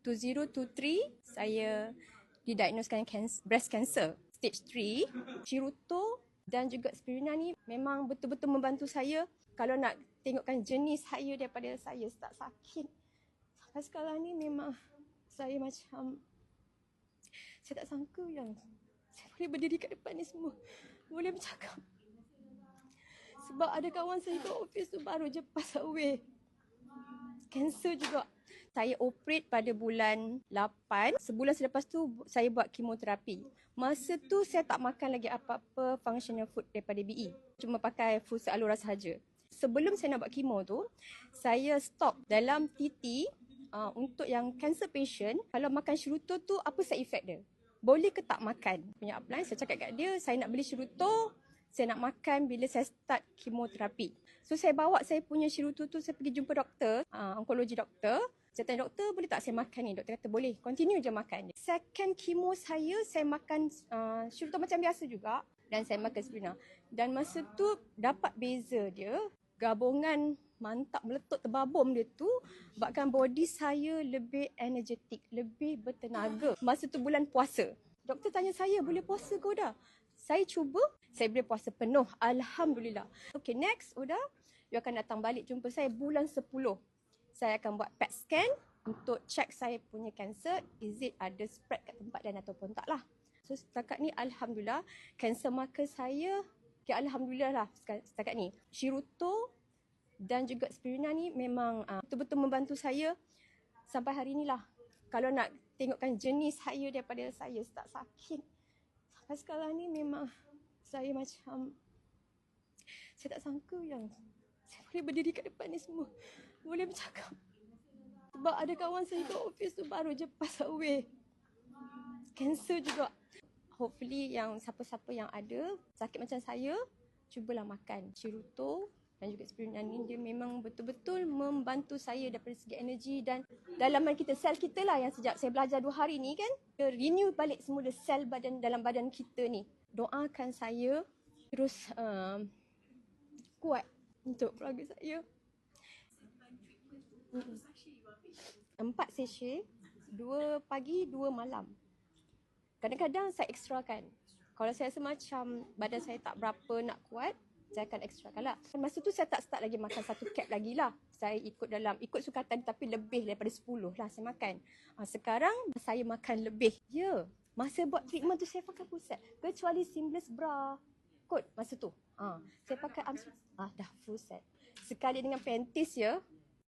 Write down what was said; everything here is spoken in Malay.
2023 saya didiagnoskan breast cancer stage 3. Shiruto dan juga spirulina ni memang betul-betul membantu saya. Kalau nak tengokkan jenis saya daripada saya start sakit sampai sekarang ni, memang saya macam saya tak sangka yang saya boleh berdiri kat depan ni semua, boleh bercakap. Sebab ada kawan saya kat office tu baru je pass away. Kanser juga. Saya operate pada bulan 8. Sebulan selepas tu saya buat kemoterapi. Masa tu saya tak makan lagi apa-apa functional food daripada BE. Cuma pakai full salura sahaja. Sebelum saya nak buat kemo tu, saya stop dalam TT untuk yang cancer patient. Kalau makan Shiruto tu, apa side effect dia? Boleh ke tak makan? Punya upline, saya cakap kat dia, saya nak beli Shiruto, saya nak makan bila saya start kemoterapi. So saya bawa saya punya Shiruto tu, saya pergi jumpa doktor, onkologi doktor. Saya tanya doktor, boleh tak saya makan ni? Doktor kata boleh, continue je makan. Second kemo saya makan Shiruto macam biasa juga. Dan saya makan spirulina. Dan masa tu dapat beza dia, gabungan mantap meletup terbabum dia tu, buatkan body saya lebih energetik, lebih bertenaga. Masa tu bulan puasa. Doktor tanya saya, boleh puasa ke Uda? Saya cuba, saya boleh puasa penuh. Alhamdulillah. Okay, next Uda, you akan datang balik jumpa saya bulan 10. Saya akan buat PET scan untuk check saya punya kanser, is it ada spread kat tempat lain ataupun tak lah. So setakat ni Alhamdulillah, kanser marker saya, okay, Alhamdulillah lah setakat ni. Shiruto dan juga spirulina ni memang betul-betul membantu saya sampai hari ni lah. Kalau nak tengokkan jenis saya daripada saya start sakit sampai sekarang ni, memang saya macam saya tak sangka yang saya boleh berdiri kat depan ni semua, boleh bercakap. Sebab ada kawan saya kat office tu baru je pass away. Kanser juga. Hopefully yang siapa-siapa yang ada sakit macam saya, cubalah makan Shiruto dan juga spirulina ni. Dia memang betul-betul membantu saya daripada segi energi dan dalaman kita, sel kita lah, yang sejak saya belajar 2 hari ni kan, renew balik semula sel dalam badan kita ni. Doakan saya terus kuat untuk keluarga saya. 4 sachet, 2 pagi, 2 malam. Kadang-kadang saya ekstrakan. Kalau saya rasa macam badan saya tak berapa nak kuat, saya akan ekstrakan lah. Masa tu saya tak start lagi makan 1 cap lagi lah. Saya ikut sukatan, tapi lebih daripada 10 lah saya makan. Sekarang saya makan lebih. Ya, masa buat treatment tu saya pakai full set. Kecuali seamless bra. Kot masa tu. Saya pakai dah full set. Sekali dengan panties ya.